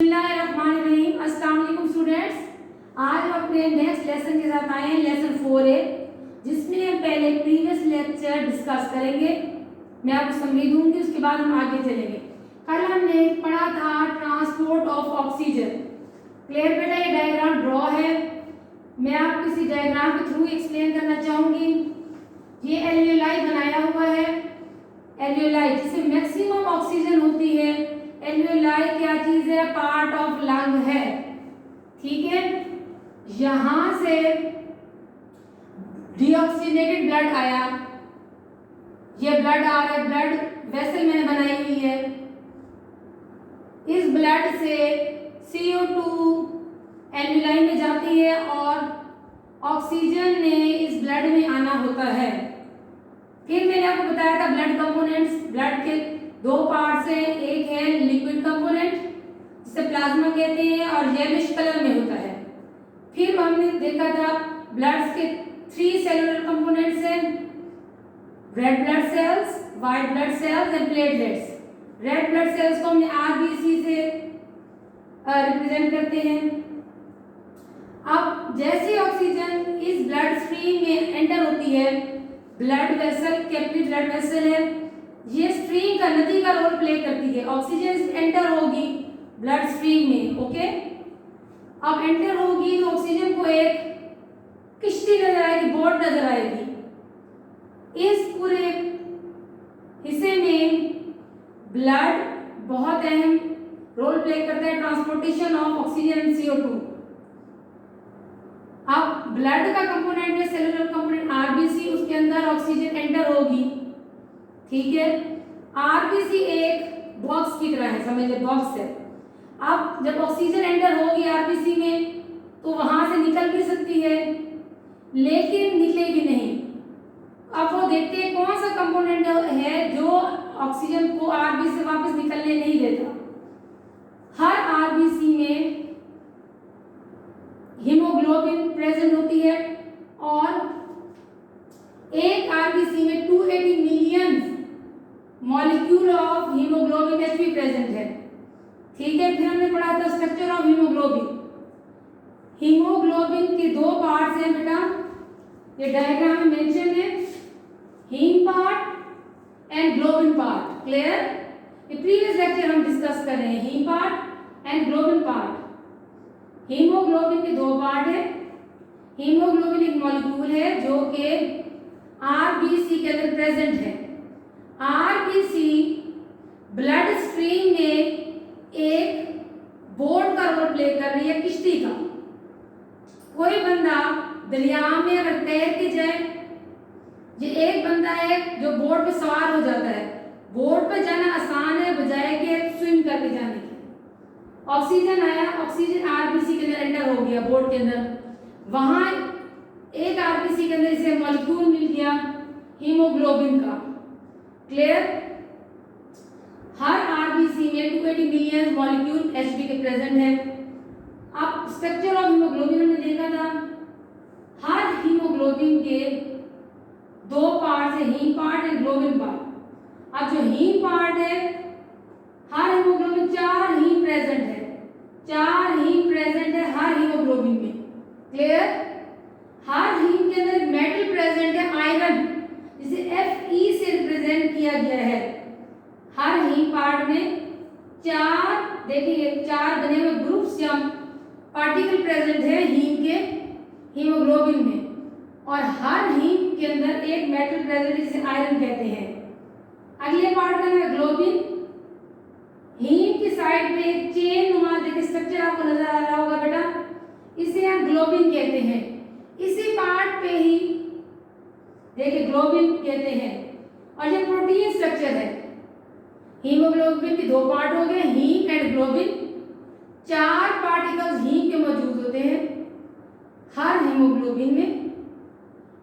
बिस्मिल्लाहिर्रहमानिर्रहीम। अस्सलाम वालेकुम स्टूडेंट्स। आज हम अपने नेक्स्ट लेसन के साथ आए हैं, लेसन 4A, जिसमें हम पहले प्रीवियस लेक्चर डिस्कस करेंगे। मैं आपको समरी दूंगी, उसके बाद हम आगे चलेंगे। कल हमने पढ़ा था ट्रांसपोर्ट ऑफ ऑक्सीजन। क्लियर बेटा? ये डायग्राम ड्रॉ है, मैं आपको इसी डायग्राम के थ्रू एक्सप्लेन करना चाहूंगी। ये एल्वियोलाई बनाया हुआ है। एल्वियोलाई जिसमें मैक्सिमम ऑक्सीजन होती है। एल्वियोलाई क्या चीज है? पार्ट ऑफ लंग है। ठीक है, यहां से डीऑक्सीजनेटेड ब्लड आया, ये ब्लड आ रहा है, ब्लड वेसल मैंने बनाई हुई है। इस ब्लड से CO2 एल्वियोलाई में जाती है और ऑक्सीजन ने इस ब्लड में आना होता है। फिर मैंने आपको बताया था ब्लड कंपोनेंट्स। ब्लड के दो पार्ट्स हैं, एक है लिक्विड कंपोनेंट जिसे प्लाज्मा कहते हैं और येलोइश कलर में होता है। फिर हमने देखा था ब्लड्स के 3 सेलुलर कंपोनेंट्स हैं, red blood cells, white blood cells and platelets. Red blood cells को हमने RBC से रिप्रेजेंट करते हैं। अब जैसे ऑक्सीजन इस ब्लड स्ट्रीम में एंटर होती है, blood vessel capillary blood vessel है, ये स्ट्रीम का नदी का रोल प्ले करती है। ऑक्सीजन एंटर होगी ब्लड स्ट्रीम में, ओके। अब एंटर होगी तो ऑक्सीजन को एक किश्ती नजर आएगी, बोट नजर आएगी। इस पूरे हिस्से में ब्लड बहुत अहम रोल प्ले करता है, transportation of oxygen and CO2। अब ब्लड का कंपोनेंट है सेलुलर कंपोनेंट RBC, उसके अंदर ऑक्सीजन एंटर होगी। ठीक है, RBC एक बॉक्स की तरह है, समझ ले, बॉक्स है। अब जब ऑक्सीजन एंटर होगी RBC में तो वहां से निकल भी सकती है, लेकिन निकलेगी नहीं। अब वो देखते हैं कौन सा कंपोनेंट है जो ऑक्सीजन को RBC से वापस निकलने नहीं देता। हर RBC में हीमोग्लोबिन प्रेजेंट होती है और एक RBC में 280 million molecule of haemoglobin Hb present है। ठीक है, फिर हमने पढ़ा था स्ट्रक्चर ऑफ हीमोग्लोबिन। हीमोग्लोबिन के 2 पार्ट्स हैं बेटा, ये डायग्राम में मेंशन है, haem part and globin part. Clear? ये प्रीवियस लेक्चर हम डिस्कस कर रहे हैं, haem part and globin part. Haemoglobin के 2 पार्ट है। हीमोग्लोबिन एक मॉलिक्यूल है जो कि RBC के अंदर प्रेजेंट है। RBC ब्लड स्ट्रीम में एक बोट का रोल प्ले कर रही है, किश्ती का। कोई बंदा दरिया में अगर तैर के जाए, ये एक बंदा है जो बोट पे सवार हो जाता है। बोट पे जाना आसान है बजाय के स्विम करके जाने के। ऑक्सीजन आया, ऑक्सीजन RBC के अंदर एंटर हो गया बोट के अंदर, वहां एक RBC के अंदर इसे मॉलिक्यूल मिल गया हीमोग्लोबिन का। क्लियर? हर RBC में 280 मिलियन मॉलिक्यूल Hb के प्रेजेंट है। अब स्ट्रक्चर ऑफ हीमोग्लोबिन हमने देखा था, हर हीमोग्लोबिन के 2 पार्ट है, haem part and globin part. अब जो हीम पार्ट है, हर हीमोग्लोबिन 4 हीम प्रेजेंट है, 4 हीम प्रेजेंट है हर हीमोग्लोबिन में। क्लियर? हर हीम के अंदर एक मेटल प्रेजेंट है, आयरन, जिसे Fe से रिप्रेजेंट किया गया है। हर हीम पार्ट में 4 देखिए 4 बने हुए ग्रुप्स या पार्टिकल प्रेजेंट है हीम के हीमोग्लोबिन में, और हर हीम के अंदर एक मेटल प्रेजेंट है जिसे आयरन कहते हैं। अगले पार्ट का नाम है ग्लोबिन। हीम की साइड में एक चेन नुमा देखिए स्ट्रक्चर आपको नजर आ रहा होगा बेटा, इसे हम ग्लोबिन कहते हैं। इसी पार्ट पे ही देखिए ग्लोबिन कहते हैं, और ये प्रोटीन स्ट्रक्चर है। हीमोग्लोबिन के 2 पार्ट हो गए, haem and globin. 4 particles haem के मौजूद होते हैं हर हीमोग्लोबिन में,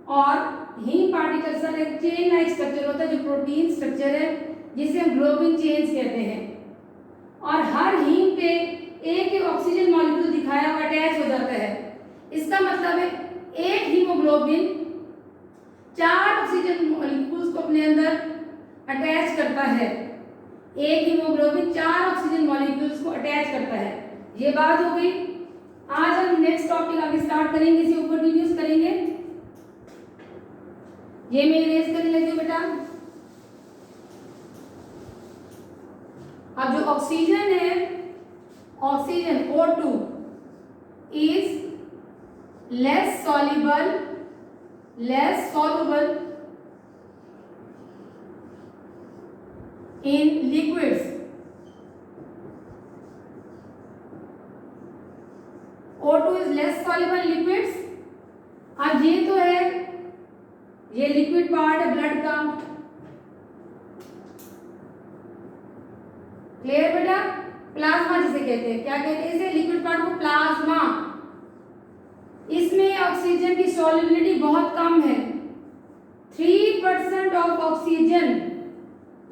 और हीम पार्टिकल्स का एक चेन लाइक स्ट्रक्चर होता है जो प्रोटीन स्ट्रक्चर है, जिसे हम ग्लोबिन चेन्स कहते हैं। और हर हीम पे एक ऑक्सीजन मॉलिक्यूल दिखाया हुआ अटैच हो जाता है। इसका मतलब है एक हीमोग्लोबिन 4 ऑक्सीजन मॉलिक्यूल्स को अपने अंदर अटैच करता है। एक हीमोग्लोबिन 4 ऑक्सीजन मॉलिक्यूल्स को अटैच करता है। ये बात हो गई। आज हम नेक्स्ट टॉपिक आगे स्टार्ट करेंगे, इसे ऊपर कंटिन्यूस करेंगे। ये मैं इरेज करने लगी हूँ बेटा। अब जो ऑक्सीजन है, oxygen O2 is less soluble in liquids. O2 is less soluble in liquids. अब ये तो है, ये लिक्विड पार्ट है ब्लड का, क्लियर बेटा। प्लाज्मा जिसे कहते हैं, क्या कहते हैं इसे, लिक्विड पार्ट को प्लाज्मा। इसमें ऑक्सीजन की सॉल्युबिलिटी बहुत कम है। 3% ऑफ ऑक्सीजन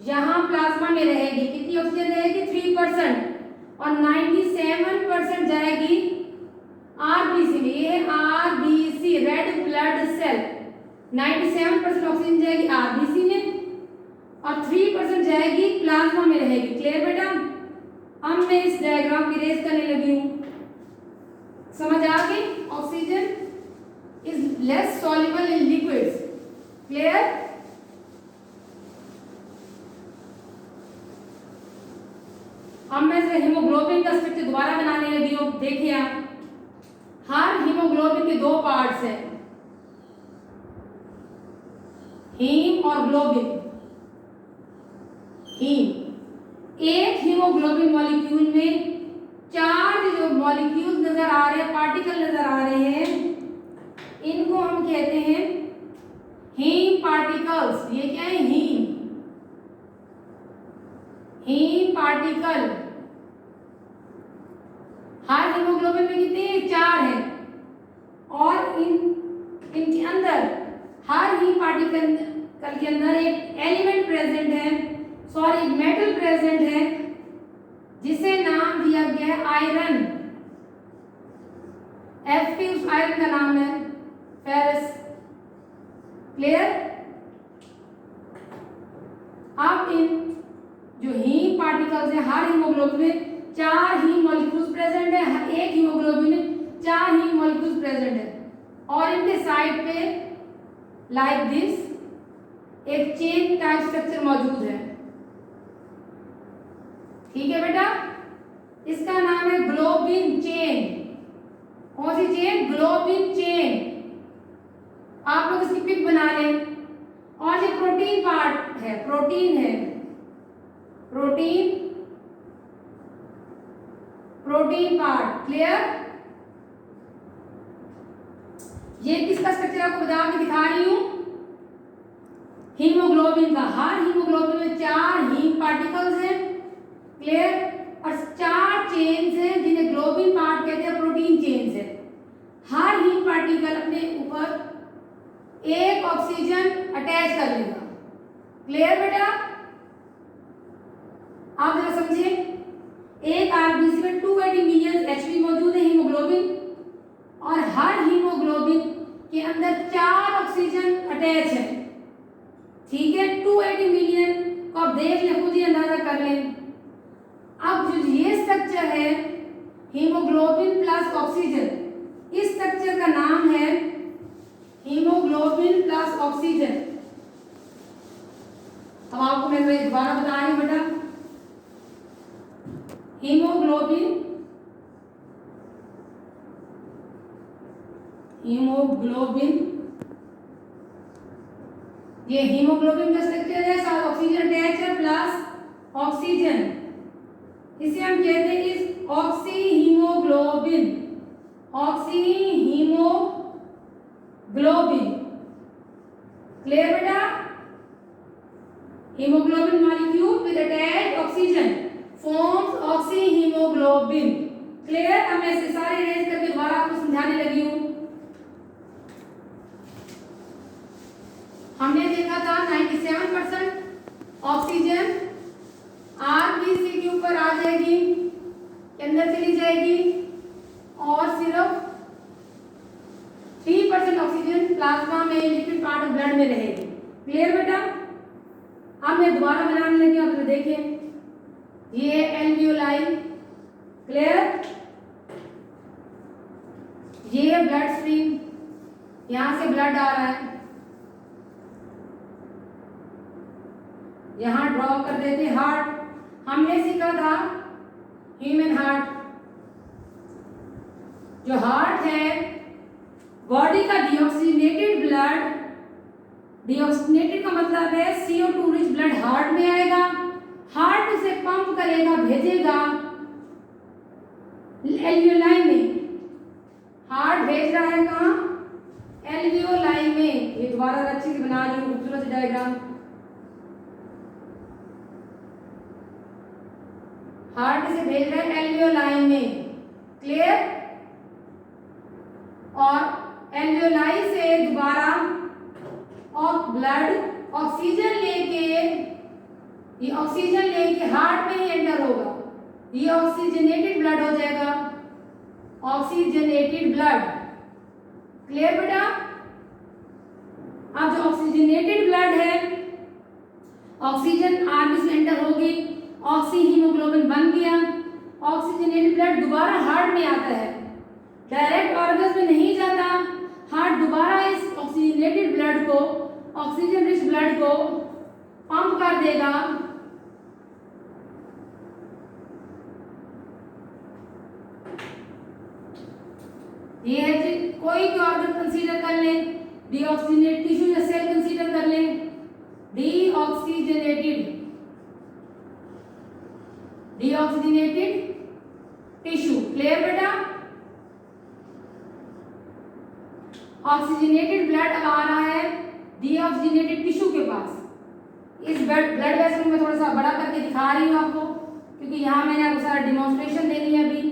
यहाँ प्लाज्मा में रहेगी। कितनी ऑक्सीजन रहेगी? 3%। और 97% जाएगी आरबीसी में। ये है RBC, red blood cell. 97% oxygen जाएगी आरबीसी में और 3% जाएगी प्लाज्मा में रहेगी। क्लियर बेटा। अब मैं इस डायग्राम की रेस करने लगी हूँ, समझ आ गई। Oxygen is less soluble in liquids, clear. अब मैं हीमोग्लोबिन का स्ट्रक्चर दोबारा बनाने लगी हूँ। देखिए आप, हर हीमोग्लोबिन के 2 पार्ट्स हैं, हीम और ग्लोबिन। हीम, एक हीमोग्लोबिन मॉलिक्यूल में 4 जो मॉलिक्यूल नजर आ रहे हैं, पार्टिकल नजर आ रहे हैं, इनको हम कहते हैं हीम पार्टिकल्स। ये क्या है? Haem particle. हर हीमोग्लोबिन में कितने हैं? 4 हैं। और इनके अंदर, हर हीम पार्टिकल के अंदर एक एलिमेंट प्रेजेंट है, सॉरी मेटल प्रेजेंट है, जिसे नाम दिया गया है आयरन। Fe उस आयरन का नाम है, फेरस। क्लियर। अब इन जो हीम पार्टिकल्स हैं, हर हीमोग्लोबिन में 4 हीम मॉलिक्यूल्स प्रेजेंट है। एक हीमोग्लोबिन में 4 हीम मॉलिक्यूल्स प्रेजेंट है और इनके साइड पे लाइक दिस एक चेन टाइप स्ट्रक्चर मौजूद है। ठीक है बेटा। इसका नाम है ग्लोबिन चेन। कौन सी चेन? Globin chain. आप लोग इसकी पिक बना लें। और ये प्रोटीन पार्ट है, प्रोटीन है, प्रोटीन पार्ट। क्लियर। ये किसका स्ट्रक्चर आपको बता के दिखा रही हूं? हीमोग्लोबिन का। हर हीमोग्लोबिन में 4 हीम पार्टिकल्स हैं, क्लियर। और 4 चेन्स हैं जिन्हें ग्लोबिन पार्ट कहते हैं, प्रोटीन चेन्स है। हर हीम पार्टिकल अपने ऊपर एक ऑक्सीजन अटैच कर लेगा। क्लियर बेटा। आप जरा समझिए, एक आरबीसी में 280 मिलियन एचपी मौजूद है हीमोग्लोबिन, और हर हीमोग्लोबिन के अंदर 4 ऑक्सीजन अटैच है। ठीक है। 280 मिलियन को आप देख लें, खुद ही अंदाजा कर लें। अब जो ये स्ट्रक्चर है हीमोग्लोबिन प्लस ऑक्सीजन, इस स्ट्रक्चर का नाम है हीमोग्लोबिन प्लस ऑक्सीजन। अब आपको मैं दोबारा बता रही हूं बेटा, हीमोग्लोबिन ये हीमोग्लोबिन का स्ट्रक्चर है, साथ ऑक्सीजन अटैच है प्लस ऑक्सीजन। इसे हम कहते हैं इस ऑक्सी हीमोग्लोबिन। क्लियर बेटा। Haemoglobin molecule with attached oxygen forms oxy haemoglobin. Clear. अब मैं इसे सारे अरेंज करके दोबारा आपको समझाने लगी हूं। हमने देखा था 97% ऑक्सीजन आरबीसी के ऊपर आ जाएगी, के अंदर चली जाएगी, और सिर्फ 3% ऑक्सीजन प्लाज्मा में, लिक्विड पार्ट ऑफ ब्लड में रहेगी। क्लियर बेटा। अब मैं दोबारा बनाने लगी हूं, तो देखिए ये एल्वियोलाई। क्लियर। ये है ब्लड स्ट्रीम, यहां से ब्लड आ रहा है, यहां ड्रॉ कर देते हार्ट। हमने सीखा था ह्यूमन हार्ट, जो हार्ट है बॉडी का डीऑक्सीजनेटेड ब्लड, डीऑक्सीजनेटेड का मतलब है CO2 रिच ब्लड हार्ट में आएगा, हार्ट उसे पंप करेगा, भेजेगा एल्वियोलाई में। हार्ट भेज रहा है कहाँ? एल्वियोलाई में। ये दोबारा अच्छे से बना रही हूँ खूबसूरत डायग्राम। हार्ट इसे भेज रहा है एल्वियोलाई में, क्लियर? और एल्वियोलाई से दोबारा और ब्लड ऑक्सीजन लेके, ये ऑक्सीजन लेके हार्ट में ही एंटर होगा, ये ऑक्सीजनेटेड ब्लड हो जाएगा, ऑक्सीजनेटेड ब्लड, क्लियर बेटा? अब जो ऑक्सीजनेटेड ब्लड है, ऑक्सीजन आर्बीसी में एंटर होगी, ऑक्सी हीमोग्लोबिन बन गया, ऑक्सीजनेटेड ब्लड दोबारा हार्ट में आता है, डायरेक्ट ऑर्गन्स में नहीं जाता, हार्ट दोबारा इस ऑक्सीजनेटेड ब्लड को, ऑक्सीजन रिच ब्लड को पंप कर देगा ये है जी। कोई भी ऑर्गन कंसीडर कर ले, डीऑक्सीजनेटेड टिश्यू या सेल कंसीडर कर ले, डीऑक्सीजनेटेड टिश्यू, क्लियर बेटा? ऑक्सीजनेटेड ब्लड अब आ रहा है डीऑक्सीजनेटेड टिश्यू के पास। इस ब्लड वेसल में थोड़ा सा बड़ा करके दिखा रही हूँ आपको, क्योंकि यहाँ मैंने आपको सारा डिमॉन्स्ट्रेशन देनी है अभी।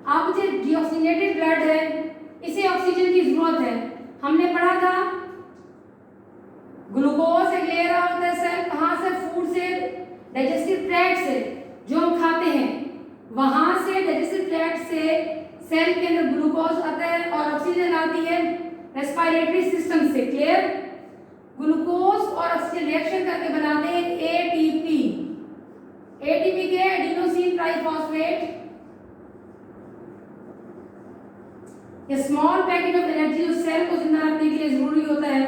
अब जो डीऑक्सीजनेटेड ब्लड है, इसे ऑक्सीजन की जरूरत है। हमने पढ़ा था ग्लूकोज एक ले रहा होता है सेल, कहाँ से? फूड से, डाइजेस्टिव ट्रैक्ट से, जो हम खाते हैं वहां से, डाइजेस्टिव ट्रैक्ट से सेल के अंदर ग्लूकोज आता है और ऑक्सीजन आती है रेस्पिरेटरी सिस्टम से, क्लियर? ग्लूकोज और ऑक्सीजन रिएक्शन करके बनाते हैं एटीपी। एटीपी के एडिनोसिन ट्राइफॉस्फेट, ये स्मॉल पैकेट ऑफ एनर्जी जो सेल को जिंदा रखने के लिए जरूरी होता है,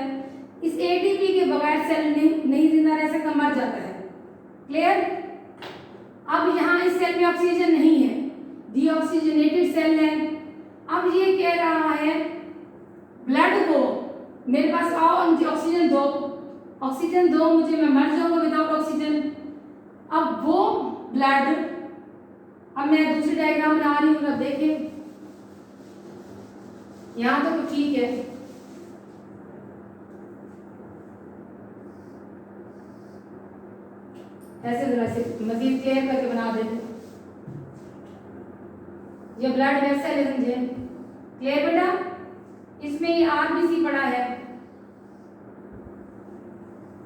इस एटीपी के बगैर सेल नहीं जिंदा रह सकता, मर जाता है, क्लियर? अब यहाँ इस सेल में ऑक्सीजन नहीं है, डीऑक्सीजनेटेड सेल है। अब ये कह रहा है ब्लड को, मेरे पास आओ, मुझे ऑक्सीजन दो, ऑक्सीजन दो मुझे, मैं मर जाऊंगा विदाउट ऑक्सीजन। अब वो ब्लड, अब मैं दूसरी डायग्राम बना रही हूँ, अब देखें, यहाँ तो ठीक है, ऐसे जरा से मजीद क्लियर करके बना देते। ये ब्लड वेसल है, समझे? क्लियर बेटा? इसमें ये आरबीसी पड़ा है,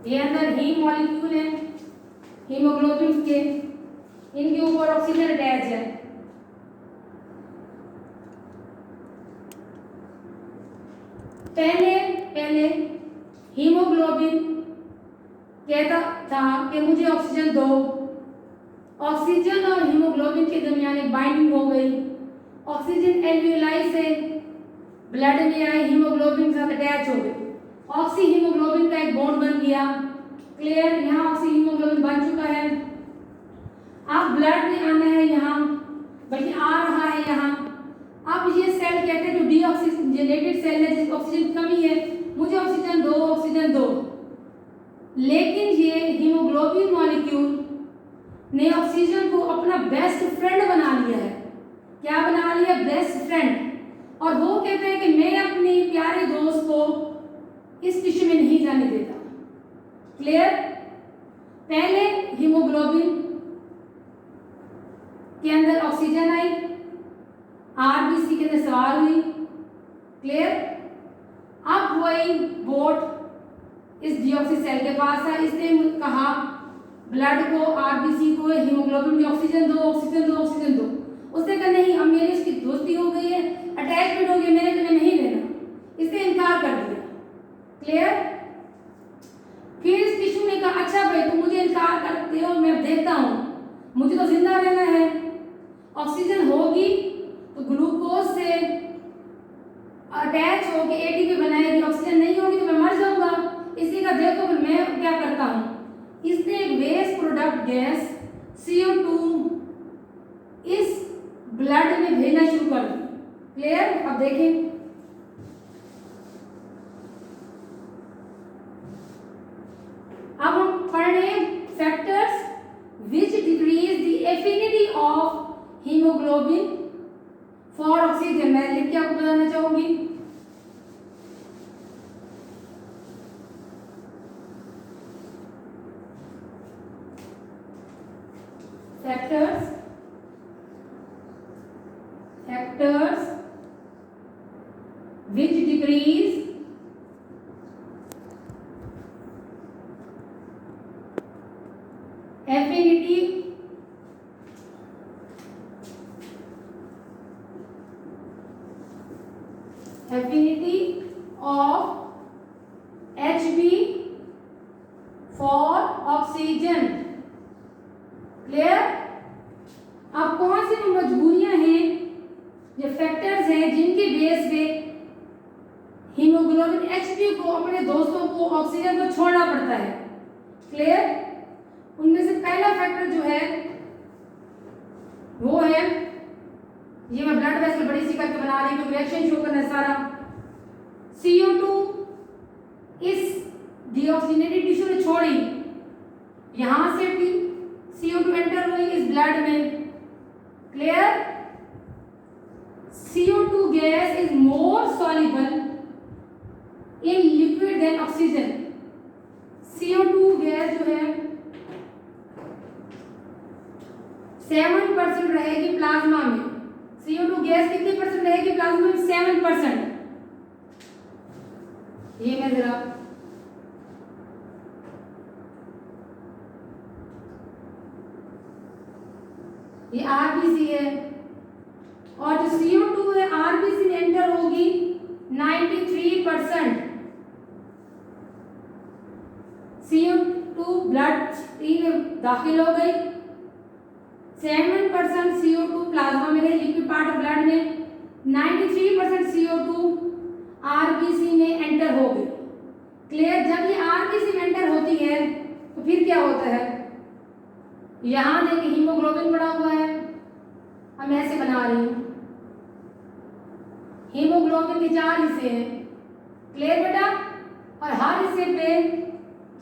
ये अंदर हीम मॉलिक्यूल है हीमोग्लोबिन के, इनके ऊपर ऑक्सीजन अटैच है। पहले हीमोग्लोबिन कहता था कि मुझे ऑक्सीजन दो, ऑक्सीजन और हीमोग्लोबिन के दरमियान एक बाइंडिंग हो गई, ऑक्सीजन एल्वियोलाई से ब्लड में आई, हीमोग्लोबिन के साथ अटैच हो गई, ऑक्सी हीमोग्लोबिन का एक बॉन्ड बन गया, क्लियर? यहाँ ऑक्सी हीमोग्लोबिन बन चुका है। अब ब्लड में आना है यहाँ, बल्कि आ रहा है यहाँ। अब ये सेल कहते हैं जो डीऑक्सीजनेटेड सेल है, जिसको ऑक्सीजन की कमी है, मुझे ऑक्सीजन दो, ऑक्सीजन दो। लेकिन ये हीमोग्लोबिन मॉलिक्यूल ने ऑक्सीजन को अपना बेस्ट फ्रेंड बना लिया है। क्या बना लिया? Best friend. और वो कहते हैं कि मैं अपने प्यारे दोस्त को इस टिश्यू में नहीं जाने देता, क्लियर? पहले हीमोग्लोबिन के अंदर ऑक्सीजन आई, आरबीसी के अंदर सवार हुई, क्लियर? अब वही बोट इस डीऑक्सी सेल के पास है, इसने कहा ब्लड को, आरबीसी को, हीमोग्लोबिन को ऑक्सीजन दो, ऑक्सीजन दो, ऑक्सीजन दो। उसने कहा नहीं, अब मेरी इसकी दोस्ती हो गई है, अटैचमेंट हो गई, मैंने तुम्हें नहीं लेना, इसने इनकार कर दिया, क्लियर? फिर इस टिश्यू ने कहा अच्छा भाई तुम मुझे इनकार करते हो, मैं देखता हूँ, मुझे तो जिंदा रहना है, ऑक्सीजन होगी तो ग्लूकोज से अटैच होकर एटीपी बनाएगी, ऑक्सीजन नहीं होगी तो मैं मर जाऊंगा। इसी का देखो मैं क्या करता हूँ, इसने एक वेस्ट प्रोडक्ट गैस CO2 इस ब्लड में भेजना शुरू कर दी। क्लियर? अब देखें, अब हम पढ़ रहे हैं factors which decrease the affinity of haemoglobin for oxygen. मैं लिख के आपको बताना चाहूंगी। Factors which decrease affinity of Hb for oxygen। Clear? अब कौन सी मजबूरियां हैं, ये फैक्टर्स हैं जिनके बेस पे हीमोग्लोबिन Hb को अपने दोस्तों को ऑक्सीजन को छोड़ना पड़ता है। क्लियर? उनमें से पहला फैक्टर जो है वो है, ये मैं ब्लड वेसल बड़ी सी करके बना रही हूँ, रिएक्शन शो करना है सारा। CO2 इस डीऑक्सीनेटेड टिश्यू ने छोड़ी, यहां से भी CO2 एंटर हुई इस ब्लड में। Clear? CO2 gas is more soluble in liquid than oxygen। CO2 gas जो है 7% रहेगी प्लाज्मा में। CO2 गैस कितनी परसेंट रहेगी प्लाज्मा में? 7%। ये मैं जरा ये RBC है, और जो CO2 है RBC में एंटर होगी 93%। CO2 ब्लड स्ट्रीम में दाखिल हो गई, 7% CO2 प्लाज्मा में रही, लिक्विड पार्ट ऑफ ब्लड में, 93% CO2 RBC में एंटर हो गई। क्लियर? जब ये RBC में एंटर होती है तो फिर क्या होता है, यहां देखिए हीमोग्लोबिन पड़ा हुआ है, अब मैं ऐसे बना रही हूं, हीमोग्लोबिन के 4 हिस्से हैं। क्लियर बेटा? और हर हिस्से पे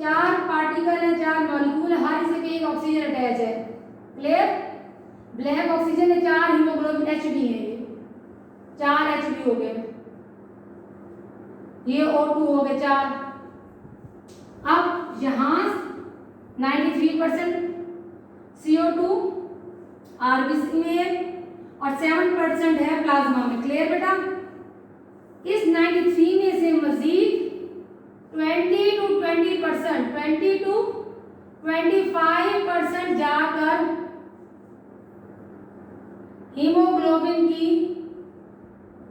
4 पार्टिकल है, 4 मॉलिक्यूल है, हर हिस्से पे एक ऑक्सीजन अटैच है। क्लियर? ब्लैक ऑक्सीजन है 4, हीमोग्लोबिन Hb है, ये 4 Hb हो गए, ये O2 हो गए 4। अब यहां 93% CO2 RBC में है और 7% है प्लाज्मा में। क्लियर बेटा? इस 93 में से मजीद 20 to 25% जाकर हीमोग्लोबिन की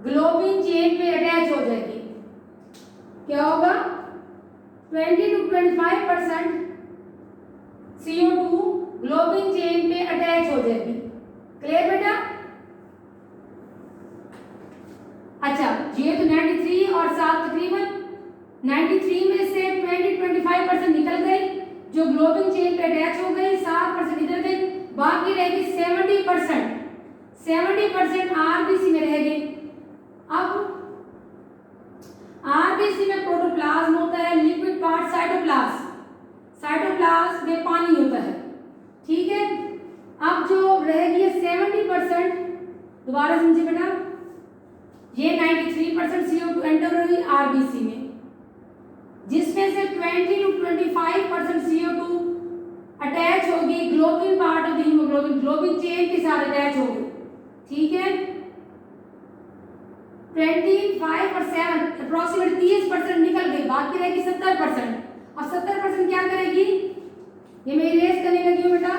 ग्लोबिन चेन पे अटैच हो जाएगी। क्या होगा? 20 to 25% CO2 ग्लोबिन चेन पे अटैच हो जाएगी। क्लियर बेटा? अच्छा, ये तो 93 और 7 तकरीबन 93 में से 20-25% निकल गई, जो ग्लोबिन चेन पे अटैच हो गई, 7% इधर गई, बाकी रहेगी 70%। 70% RBC में रहेगी। अब RBC में प्रोटोप्लाज्म होता है, लिक्विड पार्ट साइटोप्लाज्म, साइटोप्लाज्म में पानी होता है। ठीक है? अब जो रहेगी 70%, दोबारा समझिए बेटा, ये 93% CO2 एंटर होगी RBC में, जिसमें से 20 to 25% CO2 अटैच होगी globin part of the haemoglobin, globin chain के साथ अटैच होगी। ठीक है? 25 और 7 अप्रोक्सीमेट 30% निकल गई, बाकी रहेगी 70%। और 70% क्या करेगी? ये मैं इरेज करने लगी हूँ बेटा।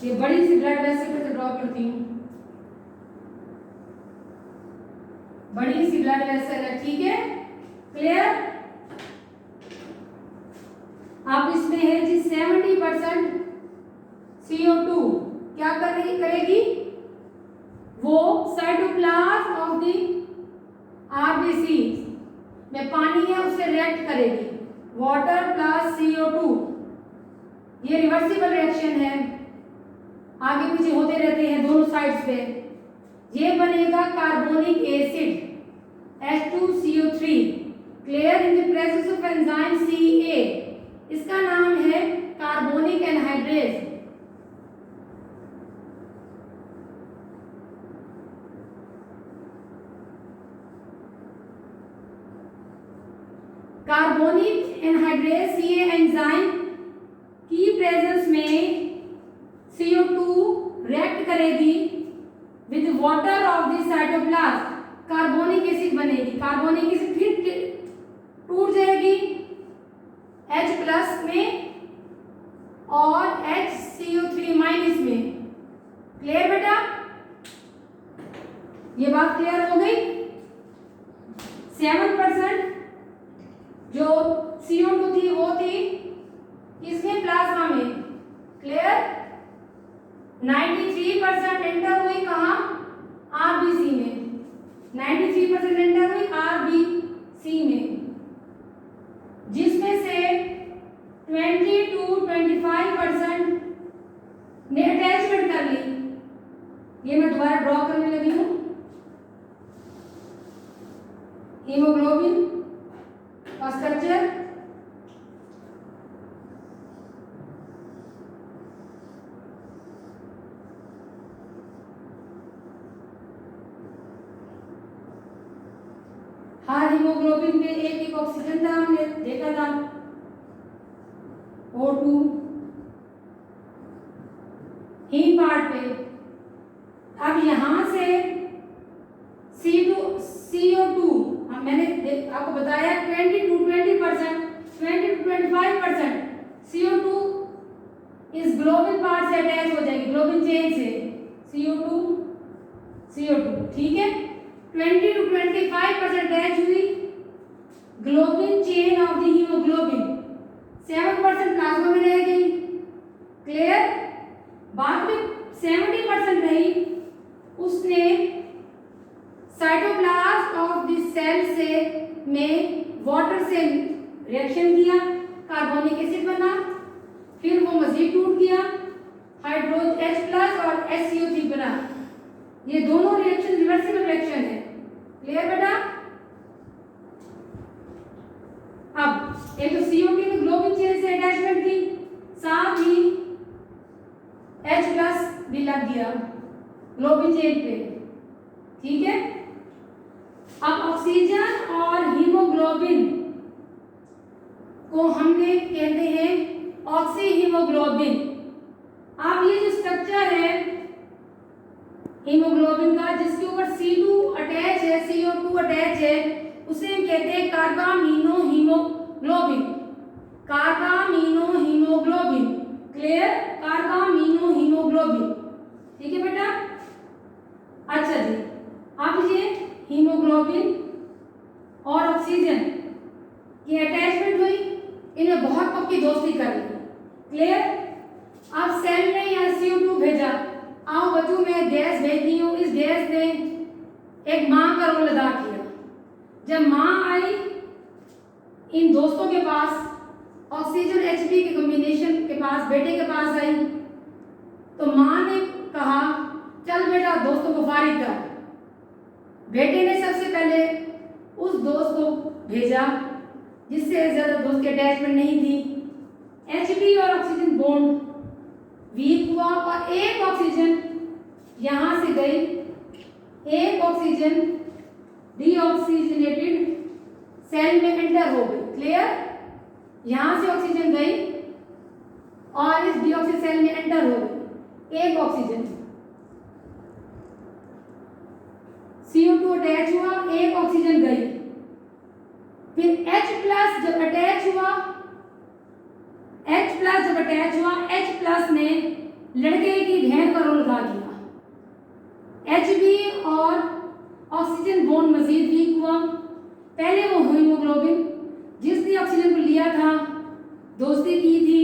ये बड़ी सी ब्लड वेसल पे ड्रॉ करती हूँ, बड़ी सी ब्लड वेसल है। ठीक है? क्लियर? पूछते हैं जी 70% CO2 क्या करेगी, वो साइटोप्लाज्म ऑफ द RBC में पानी है उससे रिएक्ट करेगी, वाटर प्लस CO2। ये रिवर्सिबल रिएक्शन है, आगे पीछे होते रहते हैं दोनों साइड्स पे। ये बनेगा carbonic acid H2CO3 clear in the presence of enzyme CA। इसका नाम है carbonic anhydrase. Carbonic anhydrase CA enzyme की प्रेजेंस में CO2 रिएक्ट करेगी with water of the cytoplasm, carbonic acid बनेगी। कार्बोनिक एसिड फिर टूट जाएगी H+ में और HCO3- में। क्लियर बेटा, ये बात क्लियर हो गई। 7% जो CO2 थी वो थी इसमें प्लाज्मा में। क्लियर, 93% एंटर हुई कहाँ, RBC में। 93% एंटर हुई RBC में, जिसमें से 20 to 25% ने अटैचमेंट कर ली। ये मैं दोबारा ड्रॉ करने लगी हूँ। हीमोग्लोबिन का स्ट्रक्चर, हर हीमोग्लोबिन में एक एक ऑक्सीजन था, हमने देखा था O2। हीम पार्ट पे अब यहां से CO2 मैंने आपको बताया 20 to 25% CO2 इस ग्लोबिन पार्ट से अटैच हो जाएगी, ग्लोबिन चेन से CO2 ठीक है। 20 to 25% अटैच हुई globin chain of the haemoglobin, 7% plasma में रह गई। क्लियर, बाद में 70% रही, उसने साइटोप्लाज्म ऑफ द सेल से में वाटर से रिएक्शन किया, कार्बोनिक एसिड बना, फिर वो मजीद टूट गया, हाइड्रोजन H+ और HCO3 बना। ये दोनों रिएक्शन रिवर्सिबल रिएक्शन है। क्लियर बेटा, अब एक तो CO2 ने ग्लोबिन चेन से अटैचमेंट की, साथ ही H+ भी लग गया ग्लोबिन चेन पे। ठीक है, अब ऑक्सीजन और हीमोग्लोबिन को हमने कहते हैं ऑक्सी हीमोग्लोबिन। अब ये जो स्ट्रक्चर है हीमोग्लोबिन का, जिसके ऊपर C2 अटैच है, CO2 अटैच है, उसे हम कहते हैं carbamino haemoglobin. Carbamino haemoglobin, clear, carbamino haemoglobin. ठीक है बेटा, अच्छा जी, अब ये हीमोग्लोबिन और ऑक्सीजन की अटैचमेंट हुई, इन्हें बहुत पक्की दोस्ती कर ली। क्लियर, अब सेल ने यहाँ CO2 भेजा, आओ बच्चों मैं गैस भेजती हूँ। इस गैस ने एक माँ का रोल अदा किया। जब माँ आई इन दोस्तों के पास, ऑक्सीजन Hb के कॉम्बिनेशन के पास, बेटे के पास आई, तो माँ ने कहा चल बेटा दोस्तों को फारिग कर। बेटे ने सबसे पहले उस दोस्त को भेजा जिससे ज्यादा दोस्त की अटैचमेंट नहीं थी। Hb और ऑक्सीजन बॉन्ड वीक हुआ और एक ऑक्सीजन यहां से गई, एक ऑक्सीजन डीऑक्सीजनेटेड सेल में एंटर हो गई। क्लियर, यहां से ऑक्सीजन गई और इस डीऑक्सी सेल में एंटर हो गई एक ऑक्सीजन। CO2 अटैच हुआ, एक ऑक्सीजन गई, फिर H+ जब अटैच हुआ, H+ ने लड़के की बहन का रोल अदा किया। Hb और ऑक्सीजन बॉन्ड मजीद वीक हुआ। पहले वो हीमोग्लोबिन जिसने ऑक्सीजन को लिया था दोस्ती की थी,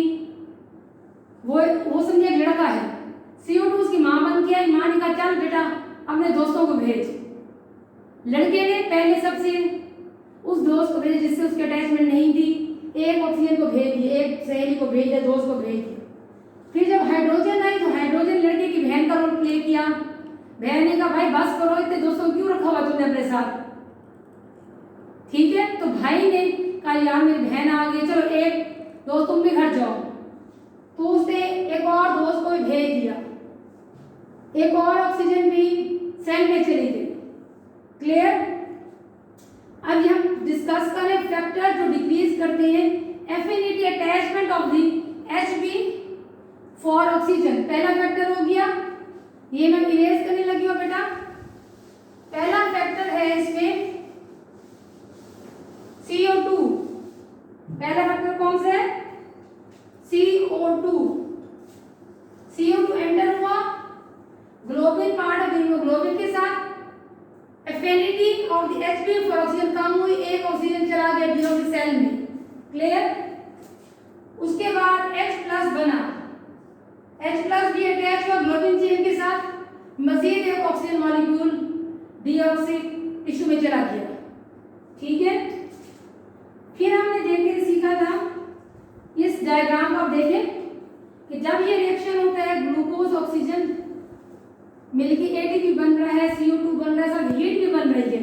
वो समझे एक लड़का है, CO2 उसकी माँ बन के आई, माँ ने कहा चल बेटा अपने दोस्तों को भेज। लड़के ने पहले सबसे उस दोस्त को भेजा जिससे उसकी अटैचमेंट नहीं थी, एक ऑक्सीजन को भेज दिया, एक सहेली को भेज दिया, दोस्त को भेज दिया। फिर जब हाइड्रोजन आई तो हाइड्रोजन लड़के की बहन का रोल प्ले किया। बहन ने कहा भाई बस करो, इतने दोस्तों को क्यों रखा हुआ तुमने अपने साथ, ठीक है। तो भाई ने कहा यार मेरी बहन आ गई, चलो एक दोस्त तुम भी घर जाओ। तो उसने एक और दोस्त को भी भेज दिया, एक और ऑक्सीजन भी सेल में चली गई। क्लियर। अब हम डिस्कस करें फैक्टर जो डिक्रीज करते हैं affinity attachment of the Hb for oxygen. पहला फैक्टर हो गया, ये मैं इरेज करने लगी हूँ बेटा। पहला फैक्टर है इसमें CO2। पहला फैक्टर कौन सा है? CO2। CO2 एंटर हुआ ग्लोबिन पार्ट ऑफ हीमोग्लोबिन के साथ, affinity of the Hb for oxygen कम हुई, एक ऑक्सीजन चला गया डी सेल में। क्लियर। उसके बाद H+ बना, H+ भी अटैच हुआ ग्लोबिन चेन के साथ, मजीद एक ऑक्सीजन मॉलिक्यूल डीऑक्सी टिश्यू में चला गया, ठीक है। फिर हमने देखने सीखा था इस डायग्राम को, आप देखें कि जब ये रिएक्शन होता है ग्लूकोज ऑक्सीजन मिलके ATP बन रहा है, CO2 बन रहा है, सब हीट भी बन रही है।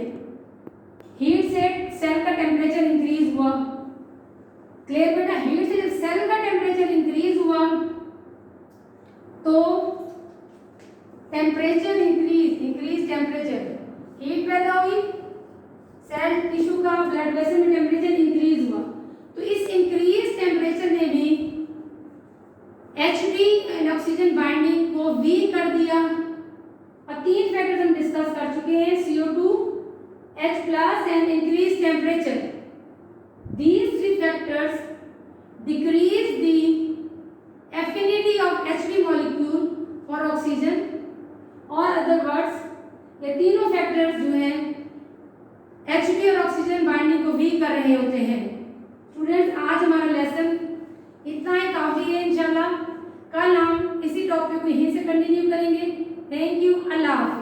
हीट से सेल का टेम्परेचर इंक्रीज हुआ। क्लियर बेटा। हीट से जब सेल का टेम्परेचर इंक्रीज हुआ तो टेम्परेचर इंक्रीज टेम्परेचर, हीट पैदा हुई, सेल टिश्यू का ब्लड वेसल में टेम्परेचर इंक्रीज हुआ। तो इस इंक्रीज टेम्परेचर ने भी Hb एंड ऑक्सीजन बाइंडिंग को वीक कर दिया। और तीन फैक्टर्स हम डिस्कस कर चुके हैं, CO2, H+ and increased temperature. These three factors decrease the